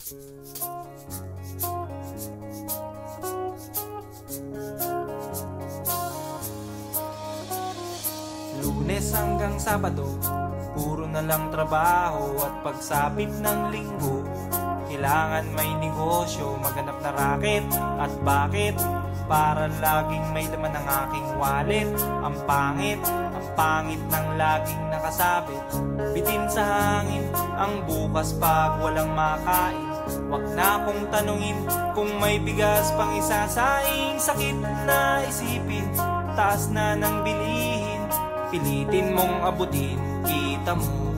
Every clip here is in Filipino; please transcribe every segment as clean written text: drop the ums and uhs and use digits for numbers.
Lunes hanggang Sabado, puro na lang trabaho. At pagsapit ng Linggo, kailangan may negosyo. Maghanap na raket. At bakit? Para laging may laman ang aking wallet. Ang pangit ng laging nakasabit. Bitin sa hangin ang bukas pag walang makain. Wag na akong tanungin kung may bigas pang isasaing. Sakit na isipin, taas na ng bilihin. Pilitin mong abutin, kita mo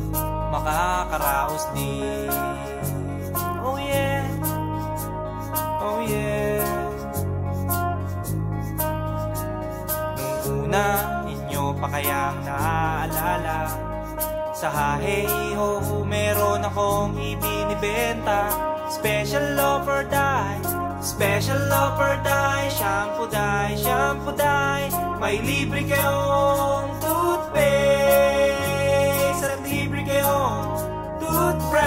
makakaraos din. Oh yeah, oh yeah. Nung una, inyo pa kayang naaalala, sa Haheho meron akong ibinibenta. Special offer die, special offer die. Shampoo die, shampoo die. May libre kayong toothpaste at libre kayong toothbrush.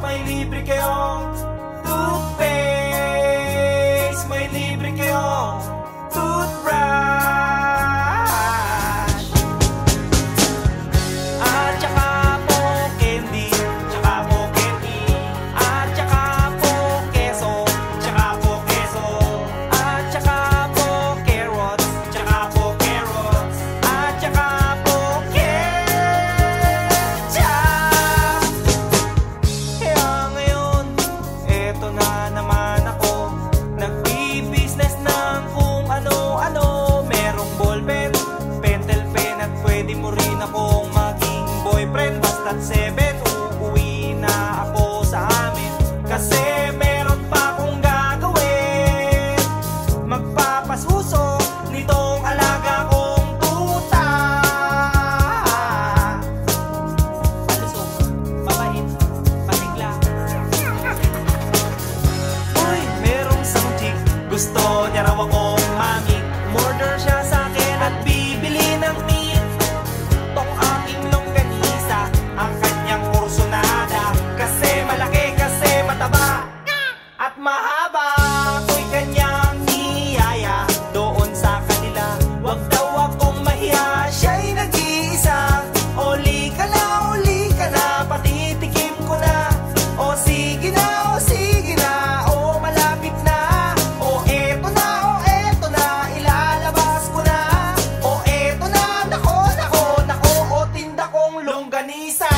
May libre kayong toothpaste. May libre kayong toothbrush. At saka po candy, tsaka po candy. At saka po keso, tsaka po keso. At saka po carrots, tsaka po carrots. At saka po ketchup. Kaya ngayon, eto na naman ako, nagbi-business ng kung ano-ano. Merong ballpen, pentel pen, at pwede mo rin akong maging boyfriend. Basta't 7, uuwi na ako sa amin. Kasi meron pa akong gagawin. Magpapasuso nitong alaga kong tuta. Palusok, mabait, patigla. Uy, merong isang chick, gusto niya raw akong mami. Murder siya sa akin at bibili ng meat. Tong aking longganisa, ang kanyang kursunada. Kasi malaki, kasi mataba at mahaba. Ako'y kanyang niyaya doon sa kanila. Wag daw akong mahiya, siya'y nag-iisa. Uli ka na, patitikim ko na. O sige na, o sige na, o malapit na. O eto na, ilalabas ko na. O eto na, nako, o tinda kong longganisa.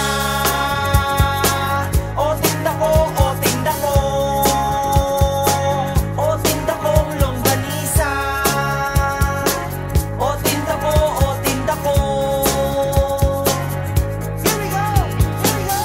O tinda ko, o tinda ko. O tinda kong longganisa. O tinda ko, o tinda ko. Here we go, here we go.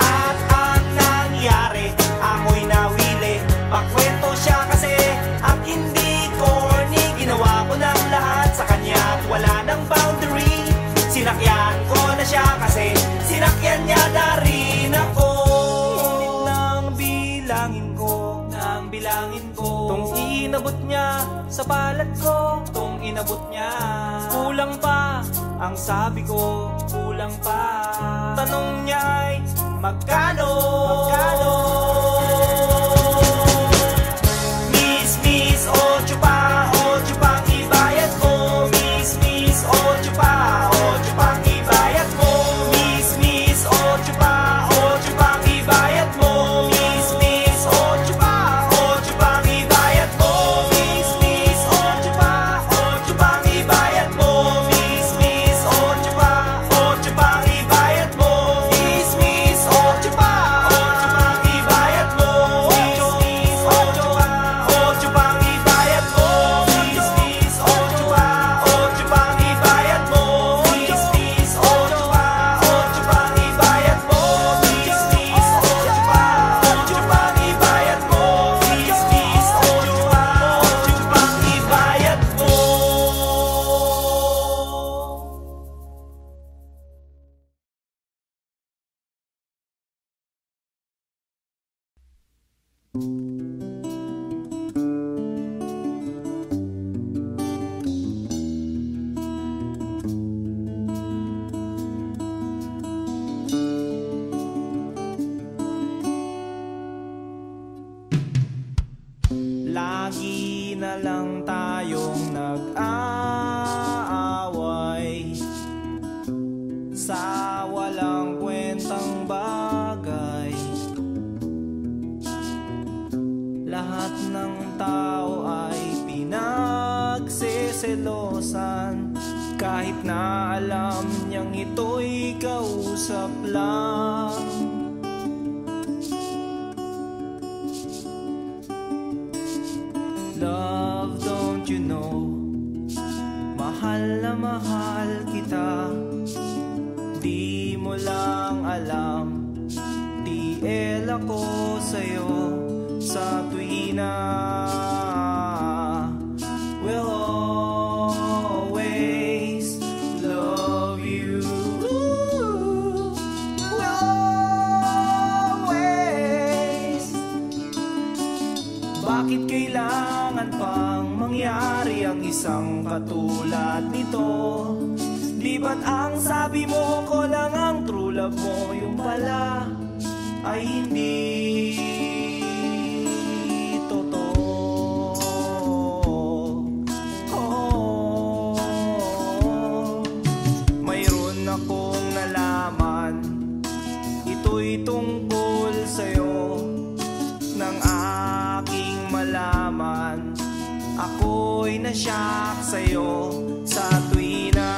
At ang nangyari, ako'y nawili. Pakwento siya kasi at hindi corny. Ginawa ko ng lahat sa kanya at wala ng boundary. Sinakyan ko na siya kasi sinakyan niya na rin ako. Nang bilangin ko tong inabot niya sa balat ko. Tong inabot niya, kulang pa. Ang sabi ko, kulang pa. Tanong niya ay magkano? Miss, ocho pang ibayad ko. Miss, ocho pang ibayad mo. Miss, ocho pang ibayad mo. Miss, ocho pang ibayad mo. Miss, ocho pang ibayad mo. Miss, ocho pang ibayad mo. Miss, ocho pang Lagi na lang tayong nag-aaway sa walang kwentang bagay. Lahat ng tao ay pinagseselosan, kahit na alam niyang ito'y kausap lang. Love, don't you know, mahal na mahal kita. Di mo lang alam, TL ako sa'yo sa tuwina. We'll always love you. We'll always. Bakit kailangan pang mangyari ang isang katulad nito? Di ba't ang sabi mo ko lang ang true love mo, yung pala ay hindi totoo. Mayroon akong nalaman, ito'y tungkol sa'yo. Nang aking malaman, ako'y nasyak sa'yo sa tuwina.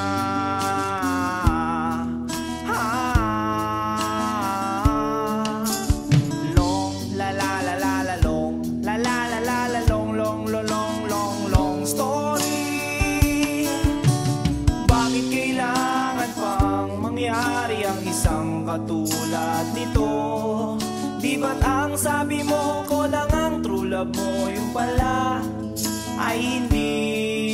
Katulad nito, di ba't ang sabi mo ko lang ang true love mo, yung pala ay hindi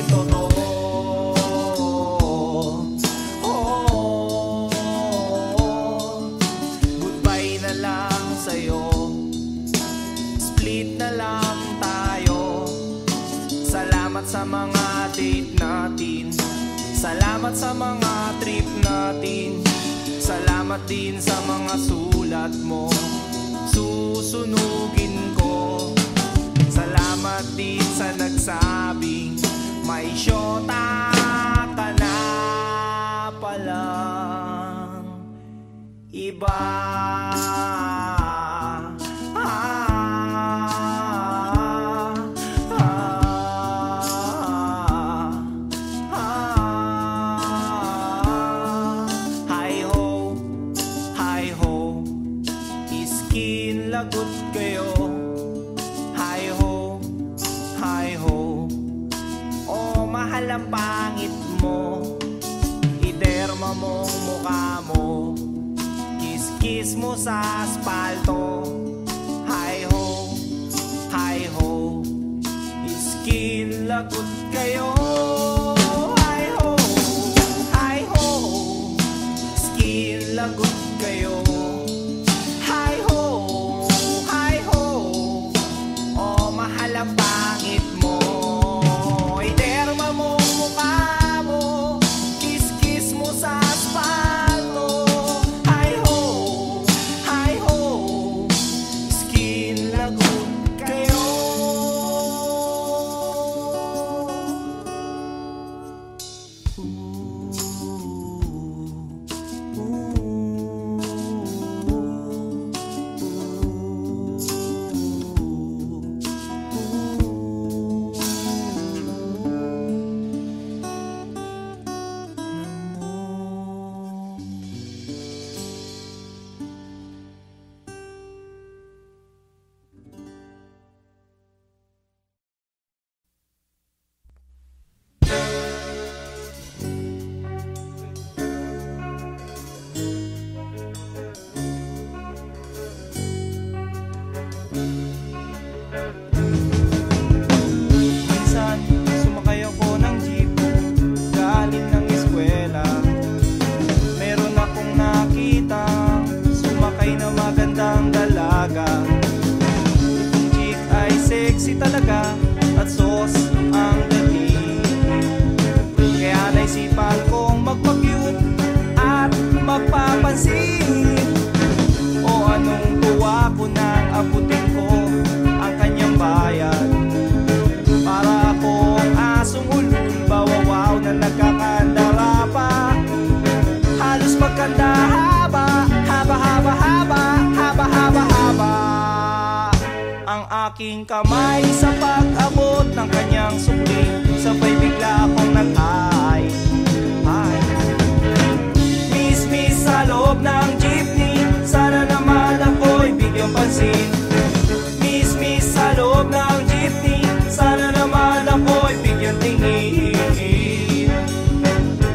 totoo. Goodbye na lang sa'yo, split na lang tayo. Salamat sa mga date natin, salamat sa mga trip natin, salamat din sa mga sulat mo, susunugin ko. Salamat din sa nagsabing may syota ka na palang iba. Lagot kayo, hi ho, hi ho. Oh, mahal ang pangit mo, iderma mong mukha mo, kiss-kiss mo sa aspalto. Hi ho, skin lagot kayo. Hi ho, skin lagot kayo. Ang pangit mo, iderma mo mukha mo, kiss-kiss mo sa asfalto. Hi ho, skin lagot kayo. aking kamay sa pag-abot ng kanyang sukli. Sabay bigla akong nag-ay. Miss sa loob ng jeepney, sana naman ako'y bigyang pansin. Miss sa loob ng jeepney, sana naman ako'y bigyang tingin.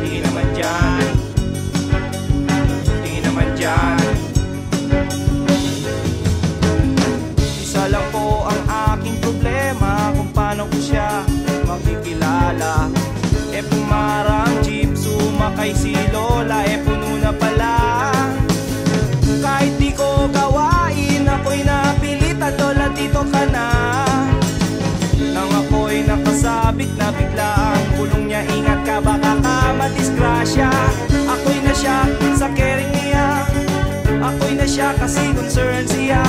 Di naman dyan, di naman dyan. Isa lang po ang aking problema, kung paano ko siya makikilala. Pumarang jeep, sumakay si Lola, puno na pala. Kahit di ko gawain, ako'y napilitan, Lola dito ka na. Nang ako'y nakasabit na bigla ang bulong niya, ingat ka baka ka madisgrasya. Ako'y na siya sa caring niya, ako'y na siya kasi concern siya.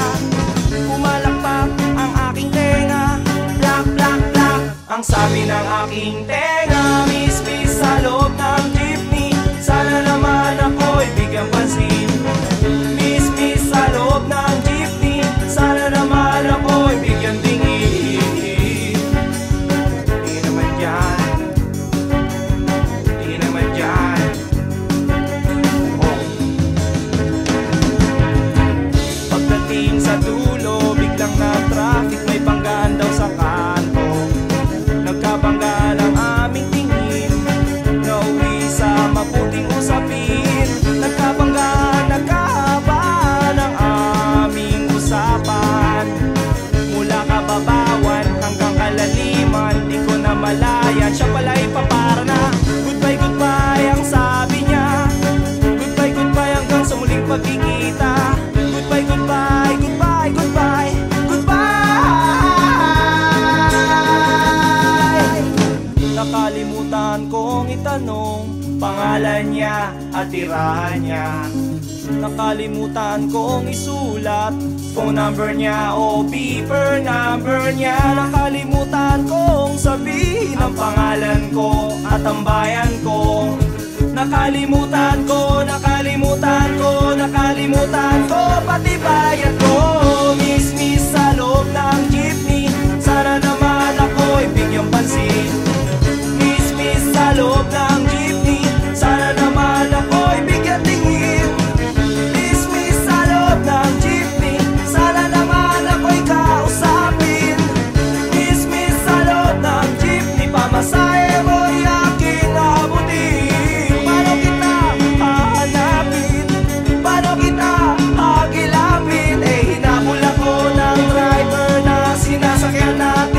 Pumalakpak ang aking tenga, plak plak plak ang sabi ng aking tenga. Miss sa loob ng jeepney, sana naman ako'y bigyang pansin. Miss sa loob ng jeepney, sana naman ako'y bigyang tingin. Di naman dyan, di naman dyan. Oh. Pagdating sa dulo, biglang na traffic, may banggaan daw sa kanto. Nagkabangga lang aming tingin, nauwi sa mabuting usapin. Nagkabangga, nagkahaba ng aming usapan. Mula kababawan hanggang kalaliman, di ko na malayan. Siya pala'y papara na, goodbye, goodbye ang sabi niya. Goodbye, goodbye hanggang sa muling pagkikita. Goodbye, goodbye, goodbye, goodbye, goodbye. Nakalimutan kong itanong pangalan niya at tirahan niya. Nakalimutan kong isulat phone number niya o beeper number niya. Nakalimutan kong sabihin ang pangalan ko at ang bayan ko. Nakalimutan ko, nakalimutan ko, nakalimutan ko pati bayan ko. Miss sa loob ng jeepney, sana naman ako'y bigyang pansin. Miss sa loob ng jeepney, sana naman ako'y bigyang tingin. Miss sa loob ng jeepney, sana naman ako'y kausapin. Miss sa loob ng jeepney, pamasahe mo'y aking abutin. Paano kita hahanapin? Paano kita hagilapin? Hinabol ako ng driver na sinasakyan natin.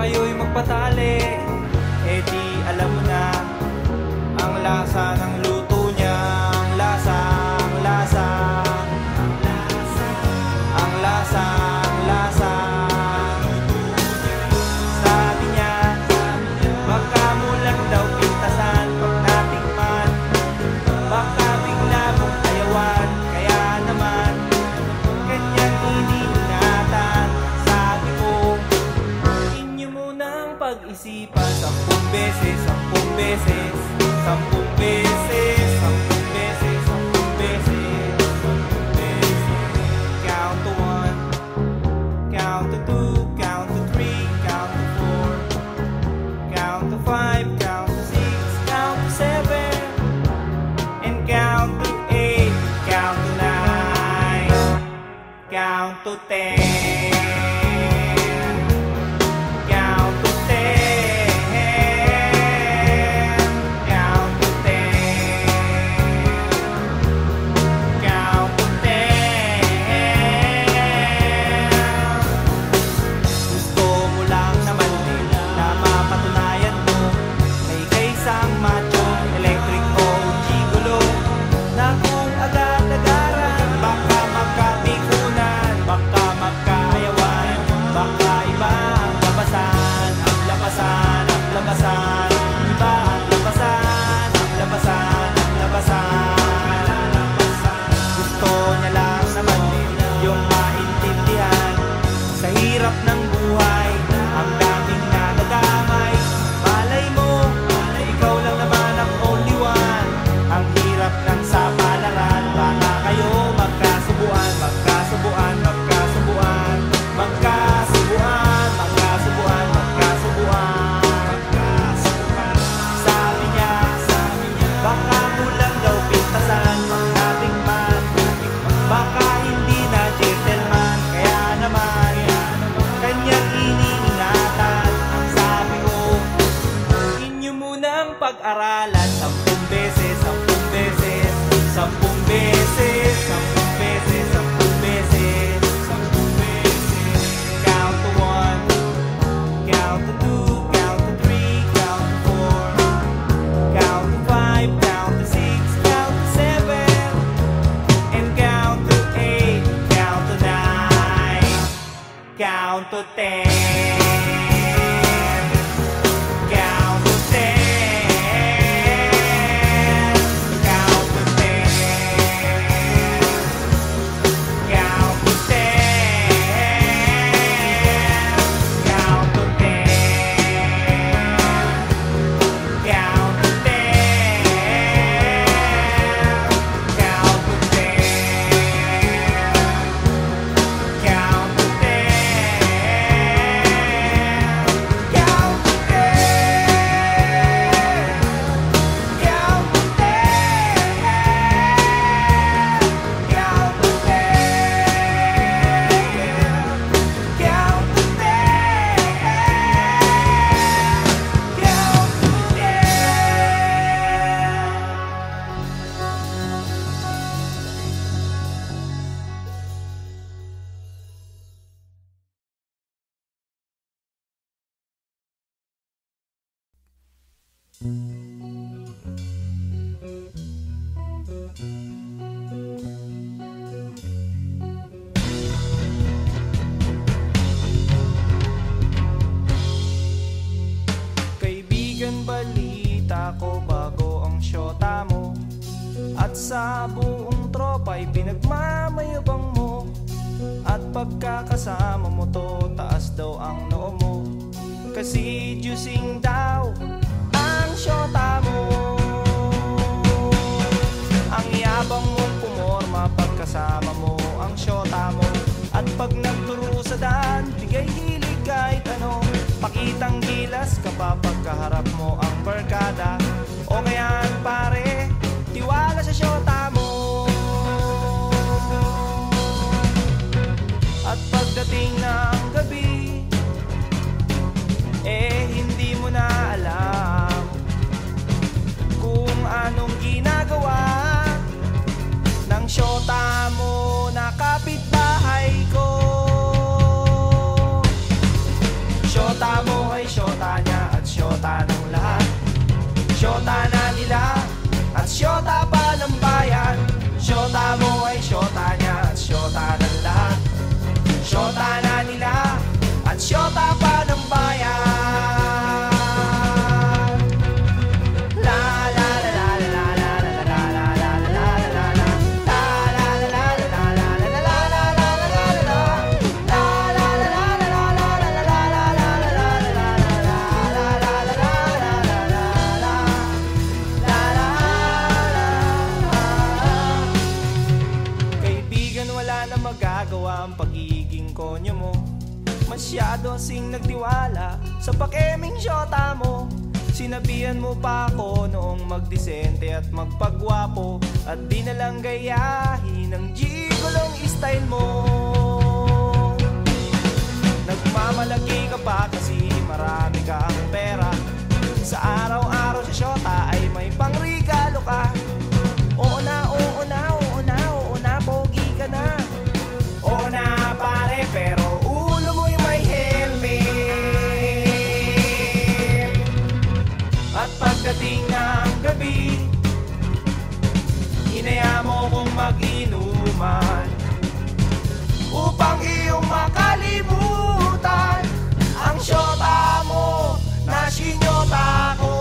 Kayo'y magpatali, di alam mo na ang lasa ng luto niya. Ang lasa, ang lasa, ang lasa, ang lasa, ang lasa. Sabi niya, baka mo lang daw pintasan pag natikman. Baka bigla mong ayawan, kaya naman ganyan iningatan. Sabi ko, pag-isipan 10 beses, 10 beses. sampung beses, sampung beses, sampung beses, sampung beses. Count to one, count to two, count to three, count to four, count to five, count to six, count to seven, and count to eight, count to nine, count to 10. Pag-aralan, sampung beses, sampung beses, sampung beses, sampung beses, sampung beses, sampung beses. Count to one, count to two, count to three, count to four, count to five, count to six, count to seven, and count to eight, count to nine, count to 10. Kaibigan, balita ko bago ang syota mo, at sa buong tropa'y pinagmamayabang mo, at pagkakasama mo to, taas daw ang noo mo, kasi juicing daw ang syota mo. Ang yabang mong pumorma pagkasama mo ang syota mo, at pag nagturo sa daan, bigay hilig kahit ano, pakitang gilas kapag pagkaharap mo ang barkada. O ngayon pare, tiwala sa syota mo. At pagdating ng gabi, hindi mo na alam kung anong ginagawa ng syota mo na kapitbahay ko. Syota mo ay syota niya at syota ng lahat, syota na nila at syota pa ng bayan. Syota mo ay syota niya at syota ng lahat, syota na nila at syota pa ng bayan. sing nagtiwala sa pakeming syota mo. Sinabihan mo pa ako noong magdisente at magpagwapo, at di na lang gayahin ang gigolong style mo. Nagmamalaki ka pa kasi marami kang pera. Sa araw-araw sa syota ay may pangregalo ka. Oo na, oo na, oo na, oo na, pogi ka na. Oo na pare, pero ulo mo'y may helmet. At pagdating ng gabi, inaya mo kong mag-inuman upang iyong makalimutan ang syota mo na sinyota ko.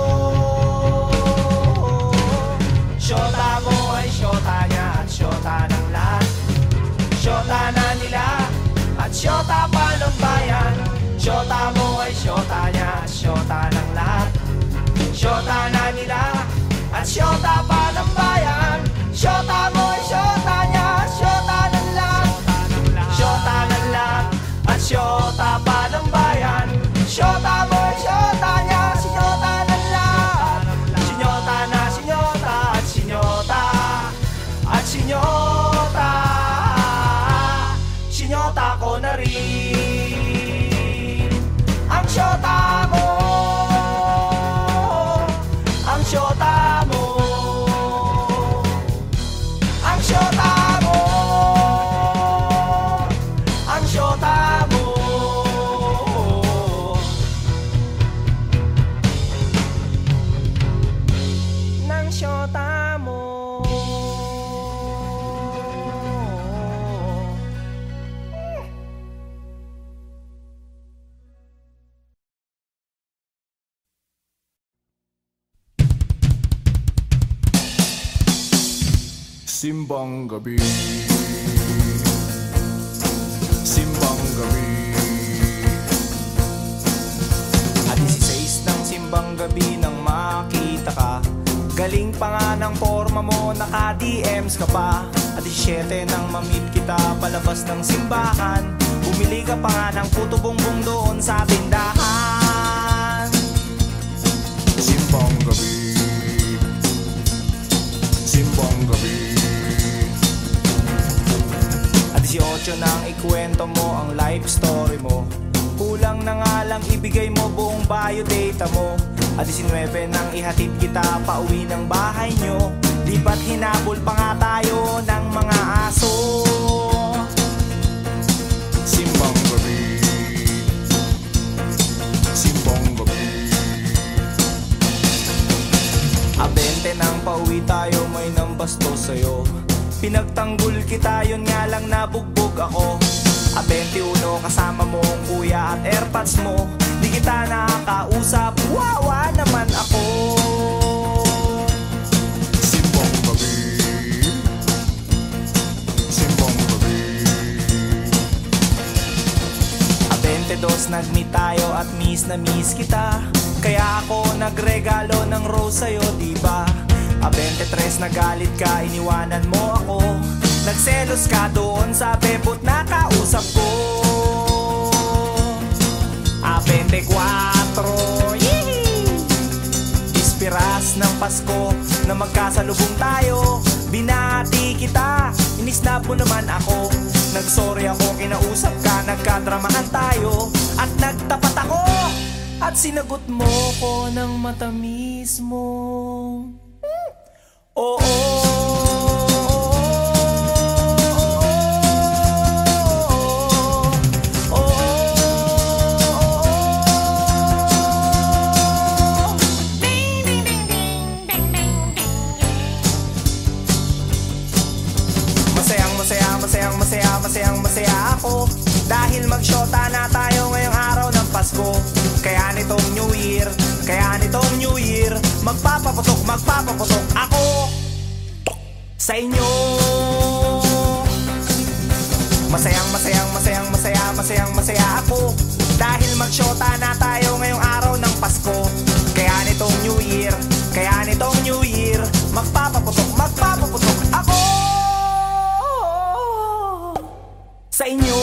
Syota mo ay syota niya at syota ng lahat. Syota na nila at syota pa ng bayan. Syota mo ay syota niya at syota ng lahat. Syota na nila at syota pa ng bayan. Syota mo ay syota niya at syota ng lahat. Syota ng lahat at syota pa ng bayan. Syota mo ay syota niya, sinyota ng lahat. Sinyota na sinyota at sinyota at sinyota. Sinyota ko na rin ang syota mo. Ang syota mo. Ang syota mo. Ang syota mo. Nang syota mo. Simbang gabi, simbang gabi. At 16 ng simbang gabi nang makita ka. Galing pa nga ng forma mo, naka-DMs ka pa. At 17 nang mamit kita palabas ng simbahan. Bumili ka pa nga ng puto bongbong doon sa tindahan. Simbang gabi, simbang gabi. At 18 nang ikwento mo ang life story mo. Kulang na nga lang ibigay mo buong biodata mo. At 19 nang ihatid kita pauwi ng bahay nyo. Di ba't hinabol pa nga tayo ng mga aso. Simbang gabi, simbang gabi. A 20 nang pauwi tayo, may nambastos sa'yo. Pinagtanggol kita, yun nga lang nabugbog ako. A 21 kasama mo ang kuya at airpods mo. Di kita nakakausap, wawa naman ako. Simbang gabi, simbang gabi. A 22 nag-meet tayo at miss na miss kita. Kaya ako nagregalo ng rose sa'yo, diba? A 23 nagalit ka, iniwanan mo ako. Nagselos ka doon sa bebot na kausap ko. A 24, ispiras ng Pasko na magkasalubong tayo. Binati kita, inisnap mo naman ako. Nagsorry ako, kinausap ka, nagkadramahan tayo. At nagtapat ako, at sinagot mo ko ng matamis mo. Oo. Masaya ako dahil magsyota na tayo ngayong araw ng Pasko. Kaya nitong New Year, magpapaputok ako sa inyo. Masaya ako dahil magsyota na tayo ngayong araw ng Pasko. Kaya nitong New Year, magpapaputok ako sa inyo.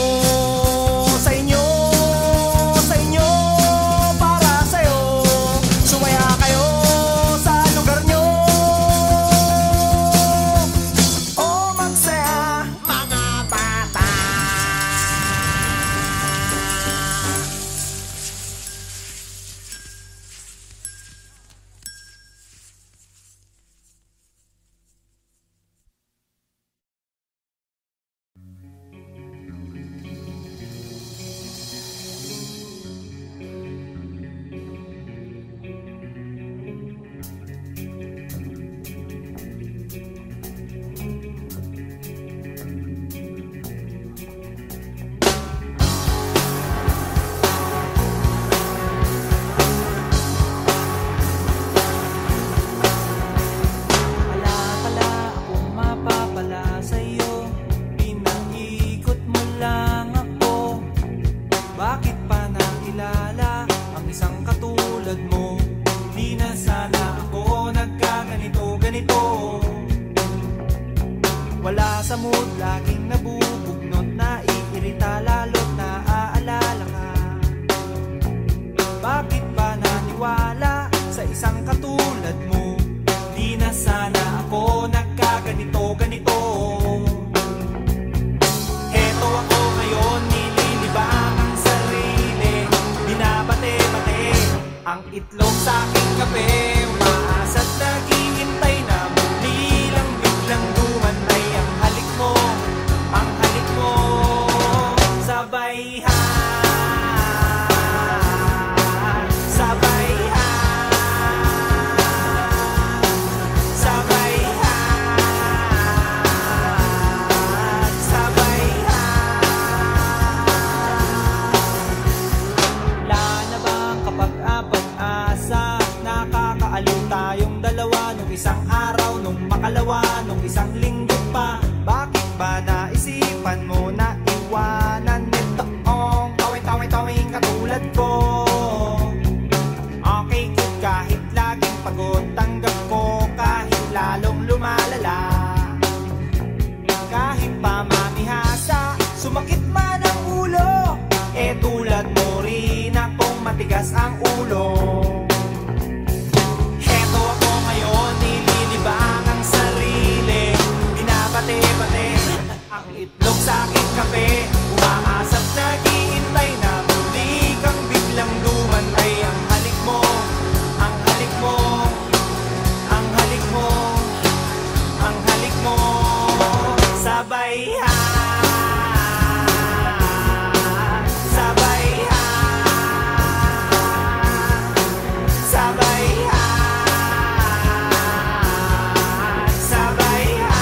sa mood, laging nabubugnot, naiirita, lalo't naaalala ka. Bakit ba naniwala sa isang katulad mo? Di na sana ako nagkaganito-ganito. Heto ako ngayon, nililibang ang sarili, binabate-bate ang itlog sa aking kape. Umaasa't naghihintay na muli lang biglang dumantay ang halik mo, ang halik mo. Sabay ha, sabay ha, sabay ha, sabay ha. Wala na bang kapag-apag-asa? Nakakaaliw tayong dalawa nung isang araw, nung makalawa, nung isang linggo pa. Bakit ba naisipan mo na iwanan nitoong tawing-tawing katulad ko? Okay good kahit laging pagod, tanggap ko kahit lalong lumalala. Kahit pa mamihasa, sumakit man ang ulo, eh tulad mo rin akong matigas ang ulo. Heto ako ngayon, nililibang ang sarili, binabate-bate ang itlog sa aking kape. Umaasa't naghihintay na muli kang biglang dumantay ang halik mo, ang halik mo, ang halik mo, ang halik mo. Sabay ha, sabay ha, sabay ha, sabay ha.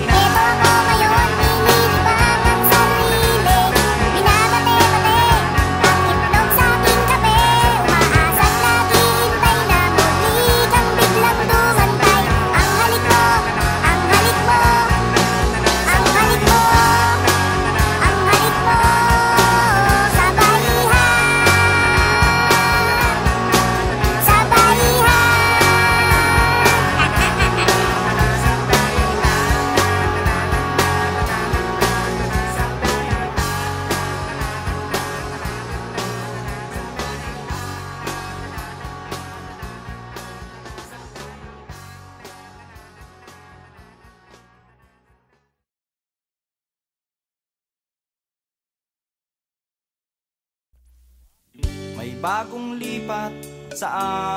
Heto ako ngayon, nililibang ang sarili, binabate-bate ang itlog sa aking kape. Umaasa't naghihintay na muli kang biglang dumantay ang halik mo, ang halik mo, ang halik mo, ang halik mo. Sabay ha, sabay ha. May bagong lipat sa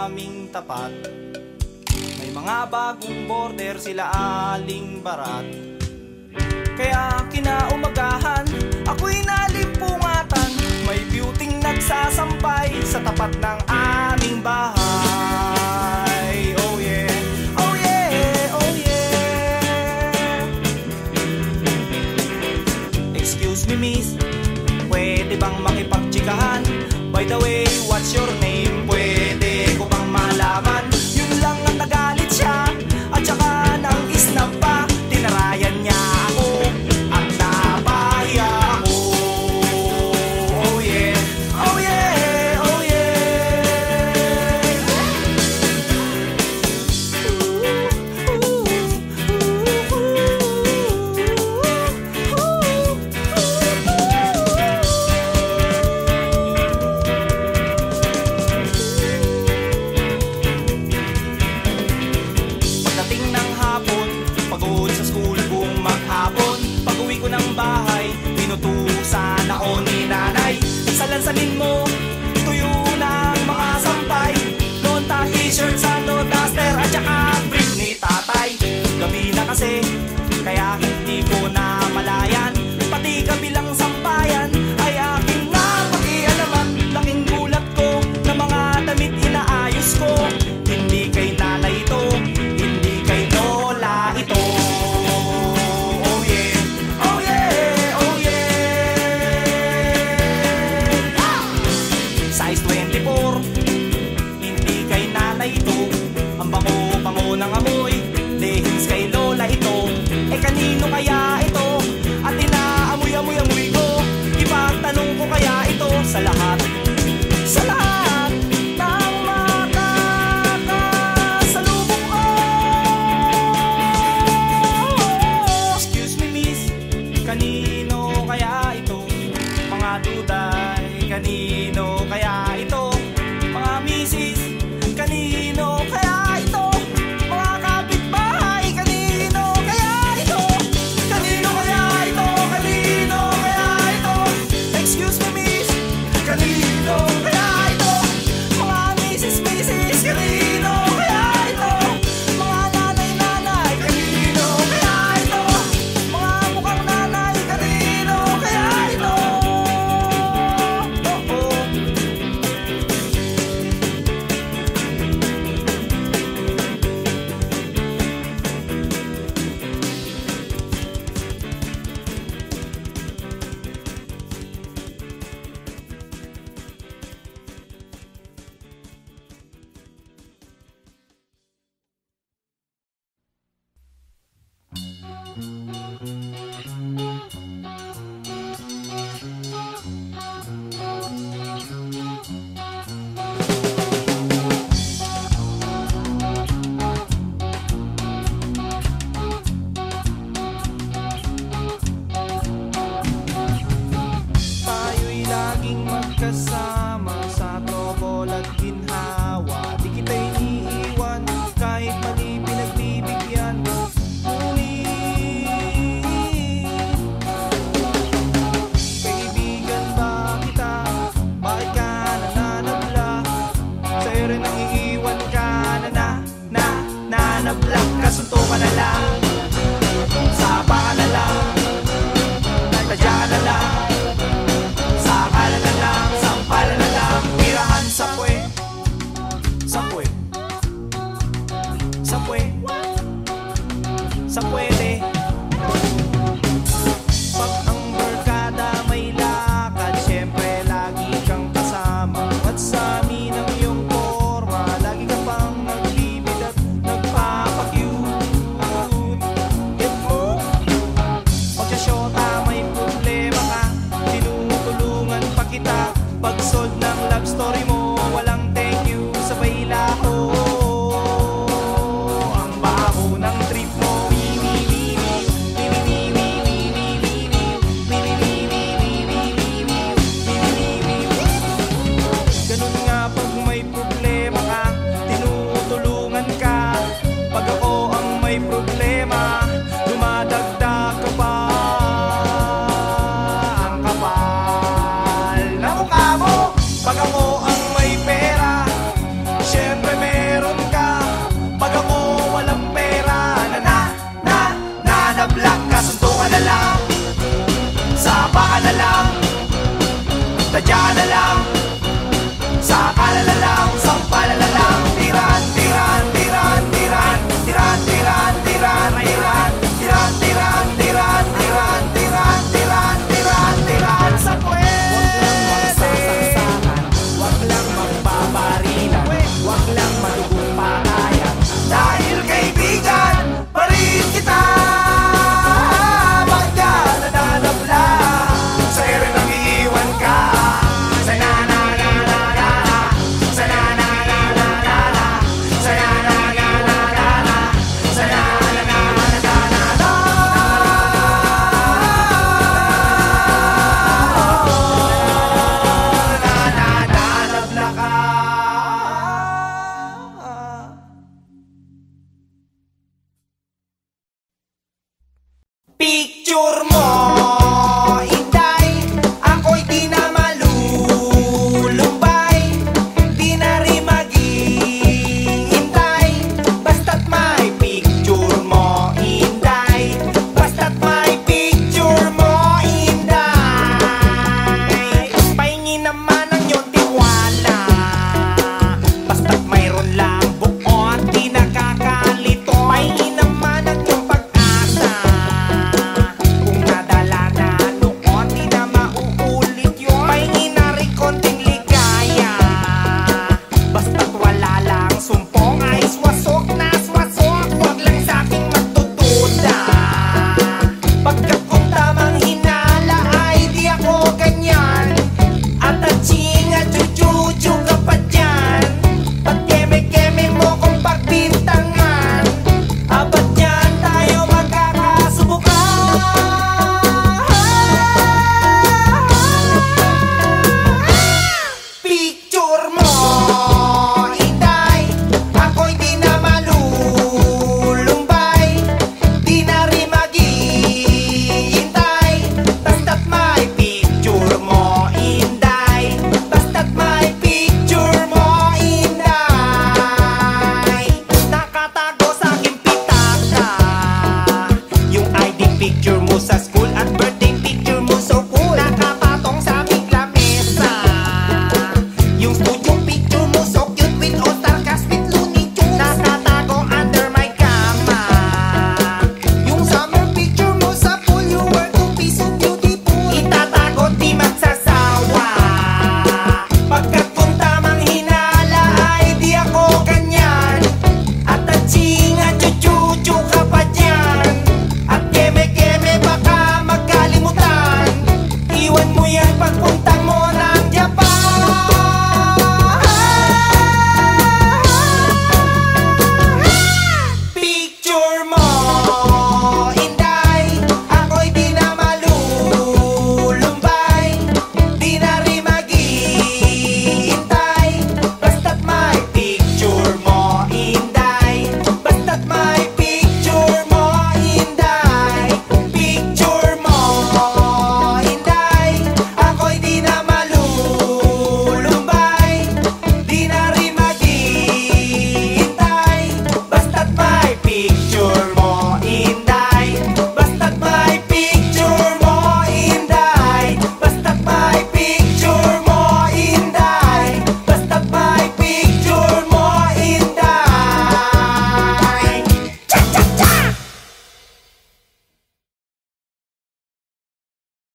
aming tapat, may mga bagong border sila aling barat. Kaya kinaumagahan, ako'y nalimpungatan, may beauting nagsasampay sa tapat ng aming bahay. Oh yeah, oh yeah, oh yeah. Excuse me miss, pwede bang makipagtsikahan? By the way, what's your name? Pwede ko bang malaman? Yun lang ang nagalit siya, at saka nang isnab pa. Tinarayan niya ako at napahiya ako. Oh yeah, oh yeah, oh yeah. Salansanin mo, tuyo ng mga sampay, nota, t-shirt, sando, duster, at saka brief ni tatay. Gabi na kasi, kaya hindi ko na malayan, pati kabilang sampayan ay aking napakialaman. Laking gulat ko na mga damit inaayos ko, hindi kay nanay ito, hindi kay lola ito. Oh yeah, oh yeah, oh yeah. Size 24, hindi kay nanay ito, ang bango-bango ng amoy, lehis kay lola ito. Eh kanino kanino kaya ito? Mga misis, kanino kaya ito? Mga kapitbahay, kanino kaya ito? Kanino kaya ito? Kanino kaya ito? Excuse me miss, kanino kaya ito? Mga misis, kanino kaya ito? Mga nanay, kanino kaya ito? Mga mukhang nanay, kanino kaya ito? Tayo'y laging magkasama sa trobol at ginhawa. Di kita'y iiwan kahit mali pinagbibigyan. Ngunit kaibigan ba kita? Bakit ka nananabla? Sa'yo rin ang iiwan ka nanabla. Kasunto ka na lang, sapa ka na lang, tadya ka na lang, sakalan na lang, sampalan na lang, tirahan sa puwe, sa puwe, sa puwe, sa pwede. Pag ang barkada may lakad, syempre lagi kang kasama. At sa amin ang iyong forma, lagi ka pang nagbibid at nagpapakyut. Get mo? Pagkasyota may problema ka, tinutulungan pa kita. Pag-solve ng love story mo, walang thank you, sabay laho. Ang baho ng trip mo, ganun nga pag may problema ka, tinutulungan ka. Pag ako ang may problema, dumadagdag ka pa. Ang kapal na mukha mo. Pag ako ang may pera, syempre meron ka. Pag ako walang pera, nanablock ka. Sunto ka na lang, sapa ka na lang, tadya ka na lang,